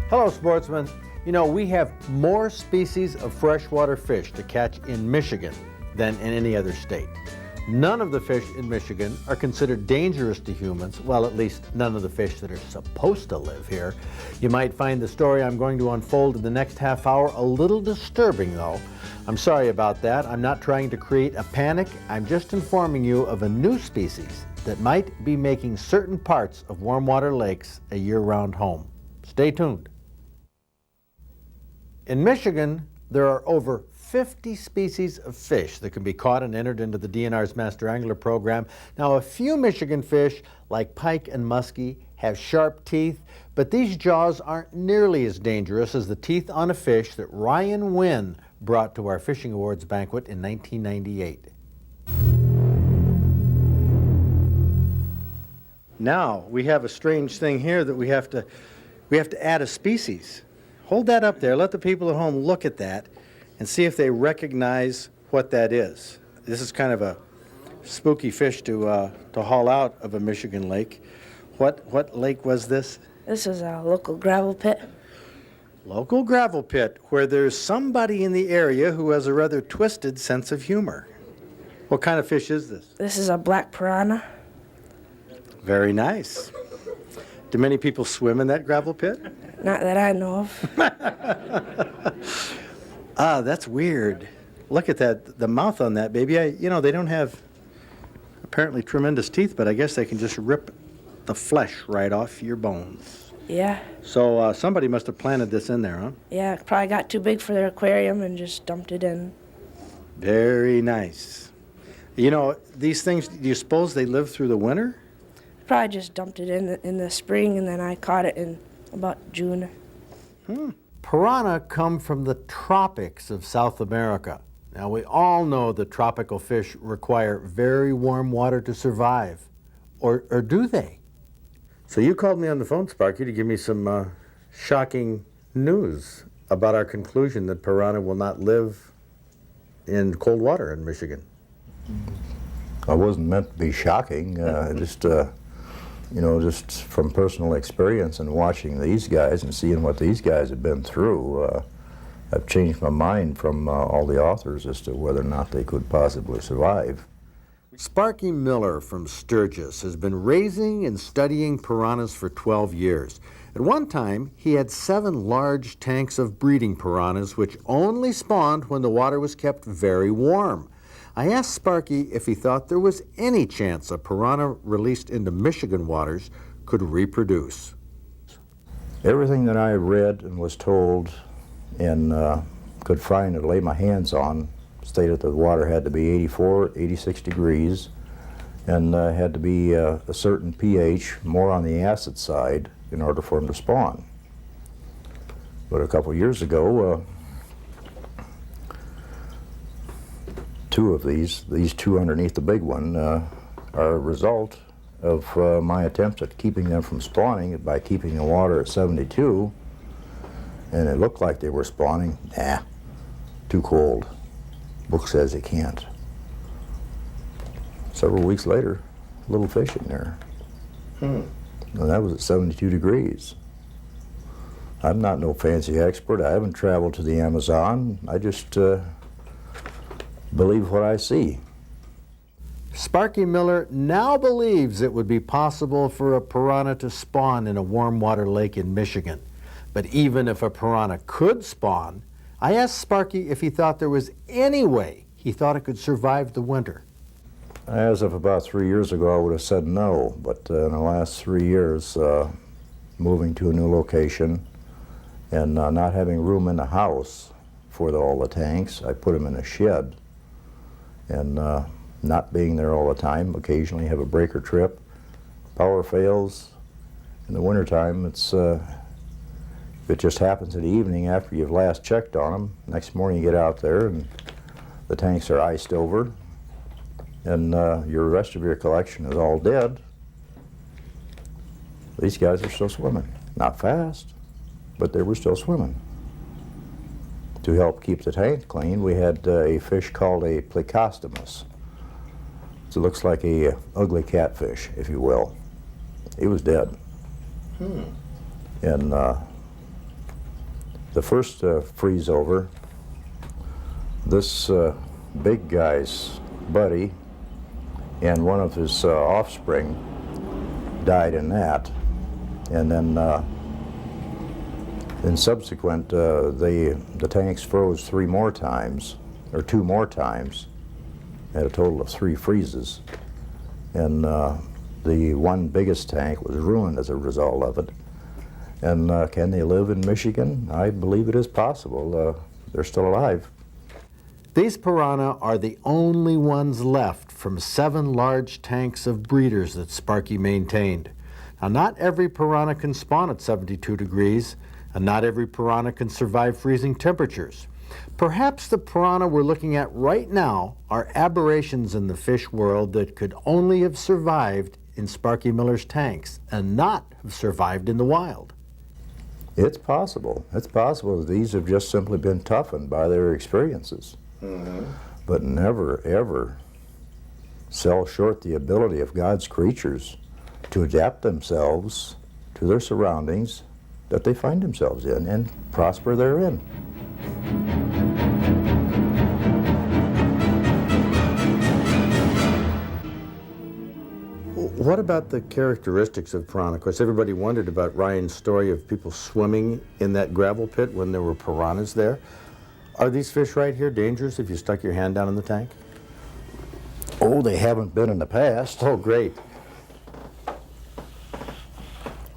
Hello, sportsmen. You know, we have more species of freshwater fish to catch in Michigan than in any other state. None of the fish in Michigan are considered dangerous to humans, well, at least none of the fish that are supposed to live here. You might find the story I'm going to unfold in the next half hour a little disturbing, though. I'm sorry about that. I'm not trying to create a panic. I'm just informing you of a new species that might be making certain parts of warm water lakes a year-round home. Stay tuned. In Michigan, there are over 50 species of fish that can be caught and entered into the DNR's Master Angler program. Now, a few Michigan fish, like pike and muskie, have sharp teeth, but these jaws aren't nearly as dangerous as the teeth on a fish that Ryan Wyn brought to our Fishing Awards banquet in 1998. Now, we have a strange thing here that we have to add a species. Hold that up there. Let the people at home look at that and see if they recognize what that is. This is kind of a spooky fish to haul out of a Michigan lake. What lake was this? This is a local gravel pit. Local gravel pit, where there's somebody in the area who has a rather twisted sense of humor. What kind of fish is this? This is a black piranha. Very nice. Do many people swim in that gravel pit? Not that I know of. Ah, that's weird. Look at that, the mouth on that baby. You know, they don't have apparently tremendous teeth, but I guess they can just rip the flesh right off your bones. Yeah. So somebody must have planted this in there, huh? Yeah, it probably got too big for their aquarium and just dumped it in. Very nice. You know, these things, do you suppose they live through the winter? Probably just dumped it in the spring, and then I caught it in about June. Piranha come from the tropics of South America. Now, we all know that tropical fish require very warm water to survive. Or do they? So you called me on the phone, Sparky, to give me some shocking news about our conclusion that piranha will not live in cold water in Michigan. I wasn't meant to be shocking, you know, just from personal experience and watching these guys and seeing what these guys have been through, I've changed my mind from all the authors as to whether or not they could possibly survive. Sparky Miller from Sturgis has been raising and studying piranhas for 12 years. At one time, he had 7 large tanks of breeding piranhas which only spawned when the water was kept very warm. I asked Sparky if he thought there was any chance a piranha released into Michigan waters could reproduce. Everything that I read and was told and could find and lay my hands on stated that the water had to be 84, 86 degrees and had to be a certain pH, more on the acid side, in order for them to spawn. But a couple years ago, 2 of these 2 underneath the big one, are a result of my attempts at keeping them from spawning by keeping the water at 72, and it looked like they were spawning. Nah, too cold. Book says it can't. Several weeks later, little fish in there. And that was at 72 degrees. I'm not no fancy expert. I haven't traveled to the Amazon. I just believe what I see. Sparky Miller now believes it would be possible for a piranha to spawn in a warm water lake in Michigan. But even if a piranha could spawn, I asked Sparky if he thought there was any way he thought it could survive the winter. As of about 3 years ago, I would have said no, but in the last 3 years, moving to a new location and not having room in the house for all the tanks, I put them in a shed. And not being there all the time, occasionally have a breaker trip, power fails. In the wintertime, it just happens in the evening after you've last checked on them. Next morning you get out there and the tanks are iced over and your rest of your collection is all dead. These guys are still swimming. Not fast, but they were still swimming. To help keep the tank clean, we had a fish called a plecostomus. So it looks like a ugly catfish, if you will. He was dead. And The first freeze over, this big guy's buddy and one of his offspring died in that. And then in subsequent, the tanks froze 3 more times, or 2 more times, at a total of 3 freezes. And the one biggest tank was ruined as a result of it. And can they live in Michigan? I believe it is possible. They're still alive. These piranha are the only ones left from 7 large tanks of breeders that Sparky maintained. Now, not every piranha can spawn at 72 degrees, and not every piranha can survive freezing temperatures. Perhaps the piranha we're looking at right now are aberrations in the fish world that could only have survived in Sparky Miller's tanks and not have survived in the wild. It's possible. It's possible that these have just simply been toughened by their experiences. But never, ever sell short the ability of God's creatures to adapt themselves to their surroundings that they find themselves in and prosper therein. What about the characteristics of piranha? Of course, everybody wondered about Ryan's story of people swimming in that gravel pit when there were piranhas there. Are these fish right here dangerous if you stuck your hand down in the tank? Oh, they haven't been in the past. Oh, great.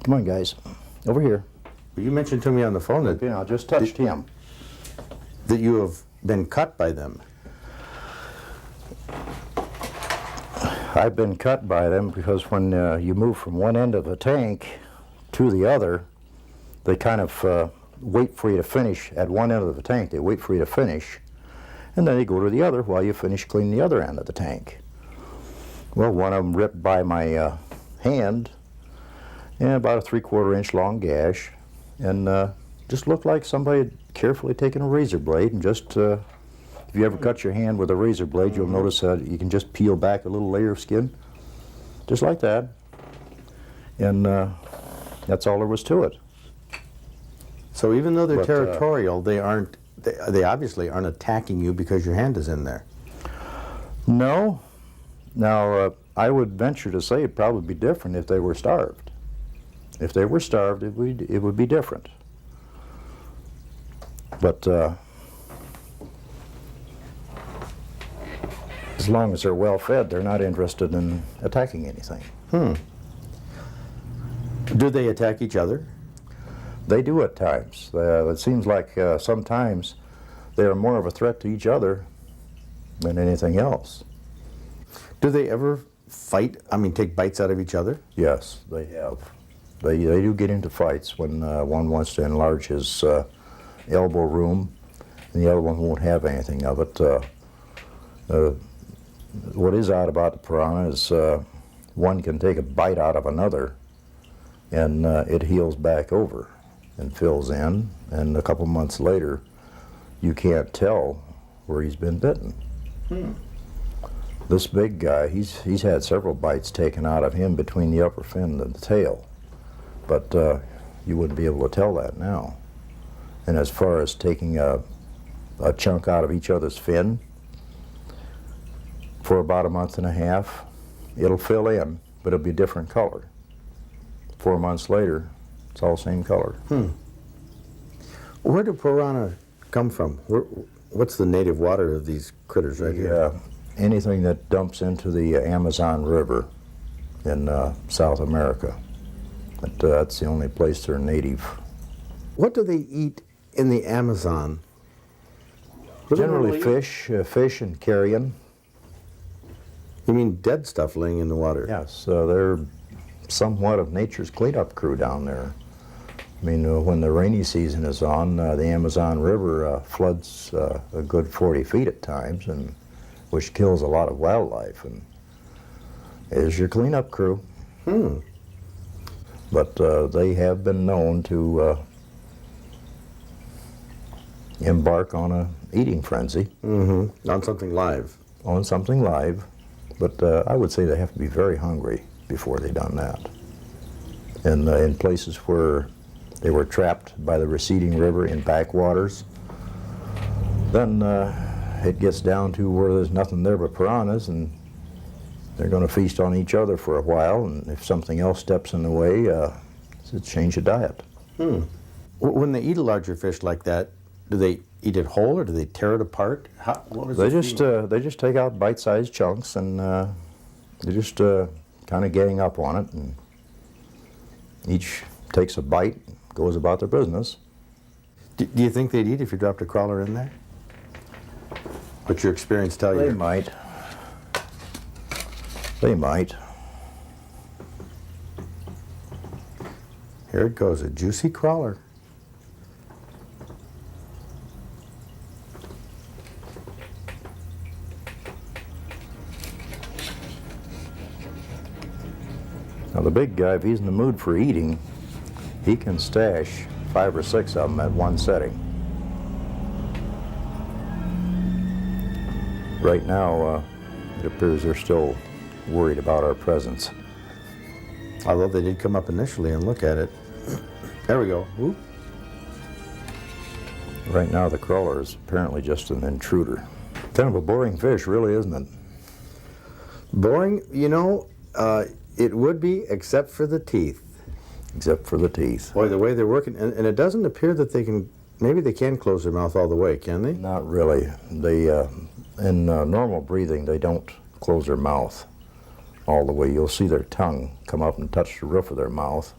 Come on, guys. Over here. But you mentioned to me on the phone that, You know, I just touched him. that you have been cut by them. I've been cut by them because when you move from one end of the tank to the other, they kind of wait for you to finish at one end of the tank. They wait for you to finish, and then they go to the other while you finish cleaning the other end of the tank. Well, one of them ripped by my hand, and about a 3/4 inch long gash, and just looked like somebody had carefully taken a razor blade and just if you ever cut your hand with a razor blade, you'll notice that you can just peel back a little layer of skin, just like that. And that's all there was to it. So even though they're But, territorial, they obviously aren't attacking you because your hand is in there. No. Now, I would venture to say it'd probably be different if they were starved. If they were starved, it would be different. But as long as they're well fed, they're not interested in attacking anything. Do they attack each other? They do at times. It seems like sometimes they are more of a threat to each other than anything else. Do they ever fight? I mean, take bites out of each other? Yes, they have. They do get into fights when one wants to enlarge his elbow room, and the other one won't have anything of it. What is odd about the piranha is one can take a bite out of another, and it heals back over and fills in, and a couple months later, you can't tell where he's been bitten. This big guy, he's had several bites taken out of him between the upper fin and the tail, but you wouldn't be able to tell that now. And as far as taking a chunk out of each other's fin, for about a month and a half, it'll fill in, but it'll be a different color. 4 months later, it's all the same color. Where do piranha come from? What's the native water of these critters right here? Anything that dumps into the Amazon River in South America. That's the only place they're native. What do they eat in the Amazon? Generally fish and carrion. You mean dead stuff laying in the water? Yes, they're somewhat of nature's cleanup crew down there. I mean, when the rainy season is on, the Amazon River floods a good 40 feet at times, and which kills a lot of wildlife, and is your cleanup crew. But they have been known to embark on a eating frenzy. On something live. On something live, but I would say they have to be very hungry before they've done that. And in places where They were trapped by the receding river in backwaters. Then it gets down to where there's nothing there but piranhas, and they're going to feast on each other for a while, and if something else steps in the way, it's a change of diet. When they eat a larger fish like that, do they eat it whole or do they tear it apart? They just take out bite-sized chunks, and they just kind of gang up on it, and each takes a bite, goes about their business. Do you think they'd eat if you dropped a crawler in there? What's your experience tell you? They might. They might. Here it goes, a juicy crawler. Now the big guy, if he's in the mood for eating, he can stash 5 or 6 of them at one setting. Right now, it appears they're still worried about our presence. Although they did come up initially and look at it. There we go. Whoop. Right now the crawler is apparently just an intruder. Kind of a boring fish, really, isn't it? Boring? You know, it would be, except for the teeth. Except for the teeth. Boy, the way they're working, and it doesn't appear that they can, maybe they can close their mouth all the way, can they? Not really. They, in normal breathing, they don't close their mouth all the way. You'll see their tongue come up and touch the roof of their mouth.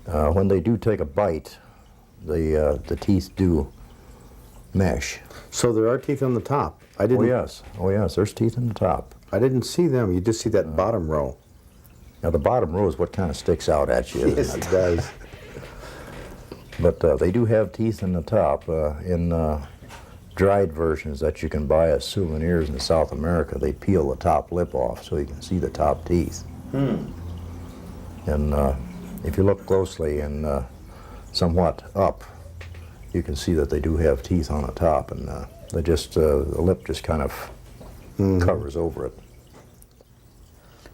When they do take a bite, the teeth do mesh. So there are teeth on the top. I didn't. Oh yes, there's teeth in the top. I didn't see them. You just see that bottom row. Now the bottom row is what kind of sticks out at you, isn't Yes, it? it does. But they do have teeth in the top. In dried versions that you can buy as souvenirs in South America, they peel the top lip off so you can see the top teeth. And if you look closely and somewhat up, you can see that they do have teeth on the top, and they just the lip just kind of covers over it.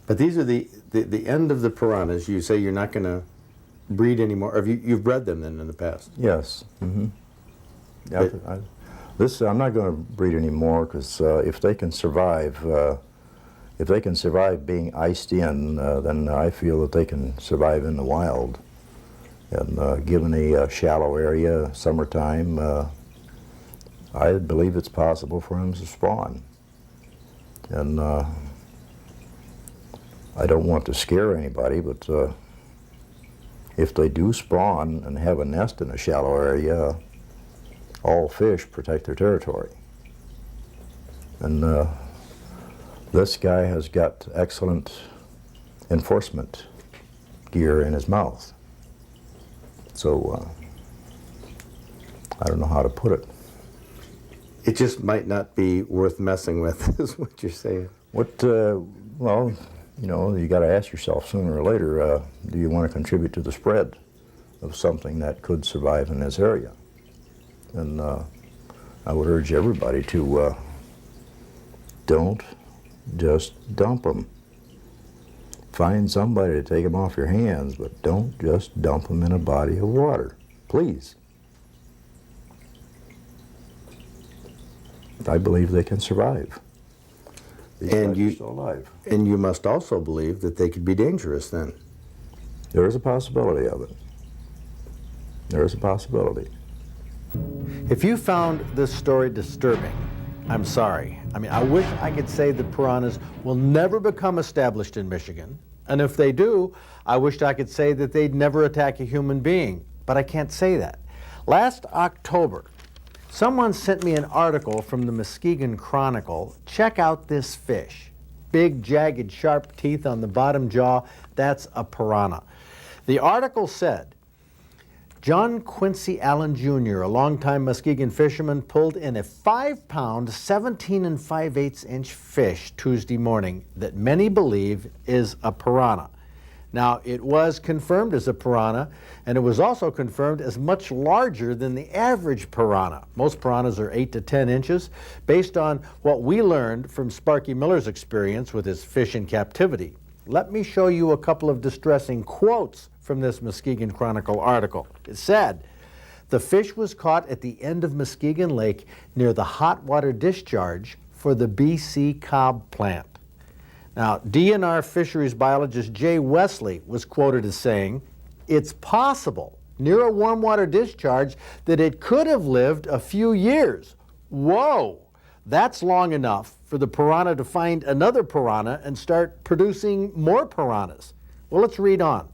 But these are the end of the piranhas. You say you're not going to breed anymore. Or you've bred them then in the past? Yes. Yeah, I'm not going to breed anymore because if they can survive being iced in, then I feel that they can survive in the wild. And given a shallow area, summertime, I believe it's possible for them to spawn. And I don't want to scare anybody, but if they do spawn and have a nest in a shallow area, all fish protect their territory. And this guy has got excellent enforcement gear in his mouth. So I don't know how to put it. It just might not be worth messing with, is what you're saying. Well, you know, you got to ask yourself sooner or later, do you want to contribute to the spread of something that could survive in this area? And I would urge everybody to don't just dump them. Find somebody to take them off your hands, but don't just dump them in a body of water, please. I believe they can survive. These guys are still alive. And you must also believe that they could be dangerous then. There is a possibility of it. There is a possibility. If you found this story disturbing, I'm sorry. I mean, I wish I could say that piranhas will never become established in Michigan. And if they do, I wished I could say that they'd never attack a human being. But I can't say that. Last October, someone sent me an article from the Muskegon Chronicle. Check out this fish. Big, jagged, sharp teeth on the bottom jaw. That's a piranha. The article said, John Quincy Allen Jr., a longtime Muskegon fisherman, pulled in a 5-pound, 17 5/8-inch fish Tuesday morning that many believe is a piranha. Now, it was confirmed as a piranha, and it was also confirmed as much larger than the average piranha. Most piranhas are 8 to 10 inches, based on what we learned from Sparky Miller's experience with his fish in captivity. Let me show you a couple of distressing quotes from this Muskegon Chronicle article. It said, "The fish was caught at the end of Muskegon Lake near the hot water discharge for the BC Cobb plant." Now, DNR fisheries biologist Jay Wesley was quoted as saying, "It's possible near a warm water discharge that it could have lived a few years." Whoa! That's long enough for the piranha to find another piranha and start producing more piranhas. Well, let's read on.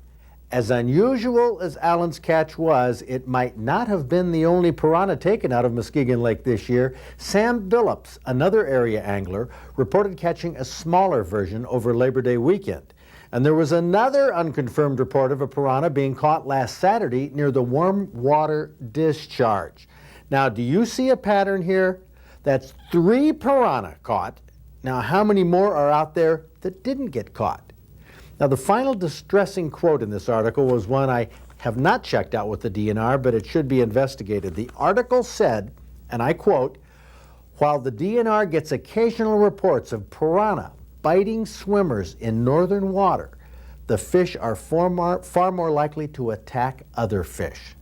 "As unusual as Allen's catch was, it might not have been the only piranha taken out of Muskegon Lake this year. Sam Billups, another area angler, reported catching a smaller version over Labor Day weekend. And there was another unconfirmed report of a piranha being caught last Saturday near the warm water discharge." Now, do you see a pattern here? That's 3 piranha caught. Now, how many more are out there that didn't get caught? Now, the final distressing quote in this article was one I have not checked out with the DNR, but it should be investigated. The article said, and I quote, "While the DNR gets occasional reports of piranha biting swimmers in northern water, the fish are far more likely to attack other fish."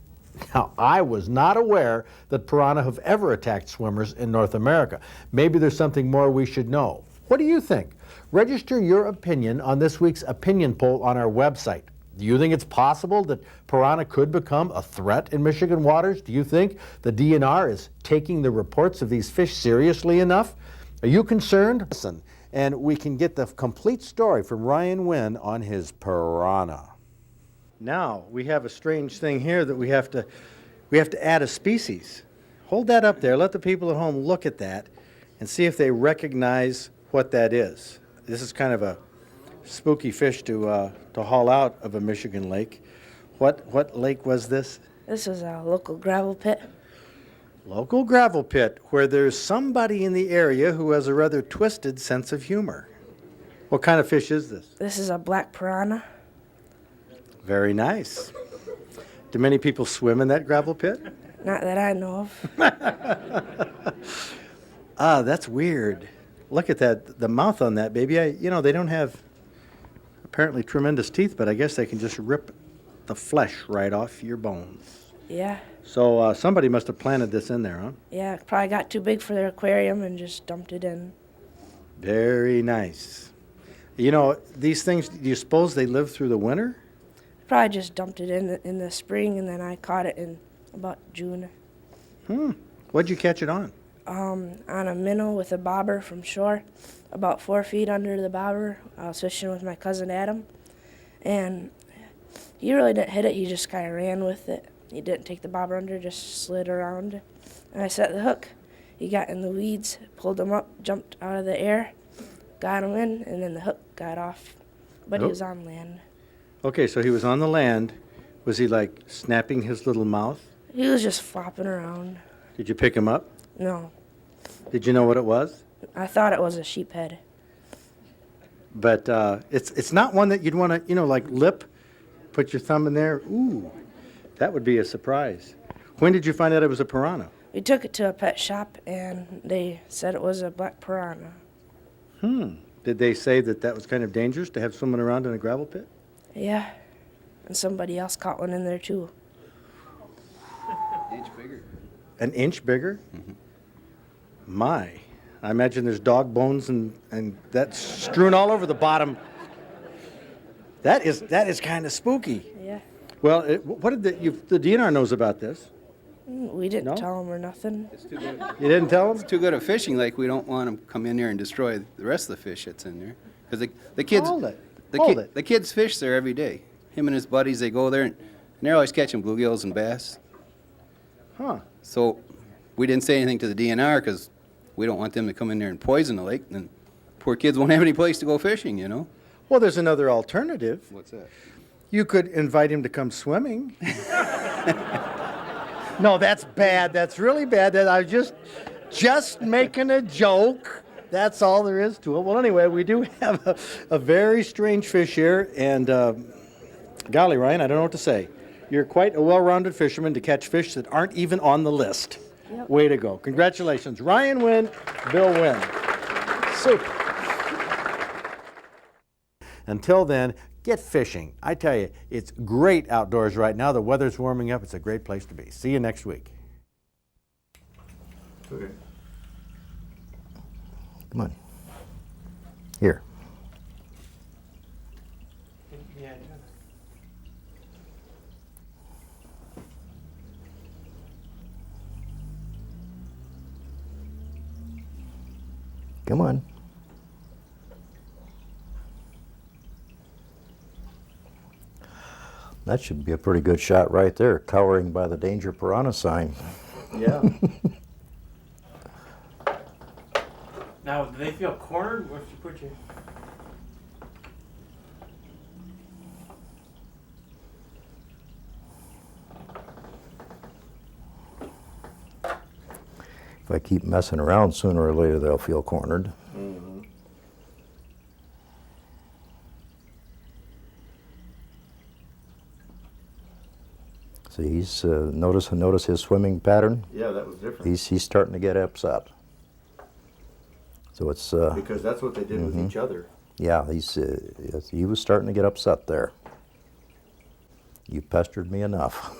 Now, I was not aware that piranha have ever attacked swimmers in North America. Maybe there's something more we should know. What do you think? Register your opinion on this week's opinion poll on our website. Do you think it's possible that piranha could become a threat in Michigan waters? Do you think the DNR is taking the reports of these fish seriously enough? Are you concerned? Listen, and we can get the complete story from Ryan Wyn on his piranha. Now, we have a strange thing here that we have to add a species. Hold that up there. Let the people at home look at that and see if they recognize what that is. This is kind of a spooky fish to haul out of a Michigan lake. What lake was this? This is a local gravel pit. Local gravel pit, where there's somebody in the area who has a rather twisted sense of humor. What kind of fish is this? This is a black piranha. Very nice. Do many people swim in that gravel pit? Not that I know of. Ah, that's weird. Look at that, the mouth on that baby. They don't have apparently tremendous teeth, but I guess they can just rip the flesh right off your bones. Yeah. So somebody must have planted this in there, huh? Yeah, it probably got too big for their aquarium and just dumped it in. Very nice. These things, do you suppose they live through the winter? Probably just dumped it in the spring, and then I caught it in about June. What'd you catch it on? On a minnow with a bobber from shore, about 4 feet under the bobber. I was fishing with my cousin Adam, and he really didn't hit it. He just kind of ran with it. He didn't take the bobber under, just slid around. And I set the hook. He got in the weeds, pulled him up, jumped out of the air, got him in, and then the hook got off. But he was on land. Okay, so he was on the land. Was he like snapping his little mouth? He was just flopping around. Did you pick him up? No. Did you know what it was? I thought it was a sheephead. But it's not one that you'd want to, like lip, put your thumb in there. Ooh, that would be a surprise. When did you find out it was a piranha? We took it to a pet shop, and they said it was a black piranha. Did they say that was kind of dangerous to have swimming around in a gravel pit? Yeah. And somebody else caught one in there, too. Inch bigger. An inch bigger? Mm-hmm. My. I imagine there's dog bones and that's strewn all over the bottom. That is kind of spooky. Yeah. Well, what did the DNR knows about this? We didn't No? tell them or nothing. It's too good. You didn't tell them? It's too good at fishing. Like, we don't want them to come in there and destroy the rest of the fish that's in there. Because the kids, Hold it. the kids fish there every day. Him and his buddies, they go there and they're always catching bluegills and bass. Huh. So we didn't say anything to the DNR because we don't want them to come in there and poison the lake. And poor kids won't have any place to go fishing, you know. Well, there's another alternative. What's that? You could invite him to come swimming. No, that's bad. That's really bad. I was just making a joke. That's all there is to it. Well, anyway, we do have a very strange fish here, and golly, Ryan, I don't know what to say. You're quite a well-rounded fisherman to catch fish that aren't even on the list. Yep. Way to go. Congratulations. Ryan Wyn, Bill Wyn. Super. Until then, get fishing. I tell you, it's great outdoors right now. The weather's warming up. It's a great place to be. See you next week. Okay. Come on. Here. Come on. That should be a pretty good shot right there, cowering by the danger piranha sign. Yeah. Now, do they feel cornered or if you put your... If I keep messing around, sooner or later they'll feel cornered. Mm-hmm. See, he's notice his swimming pattern. Yeah, that was different. He's starting to get upset. So it's Because that's what they did with each other. yeah, he was starting to get upset there. You pestered me enough.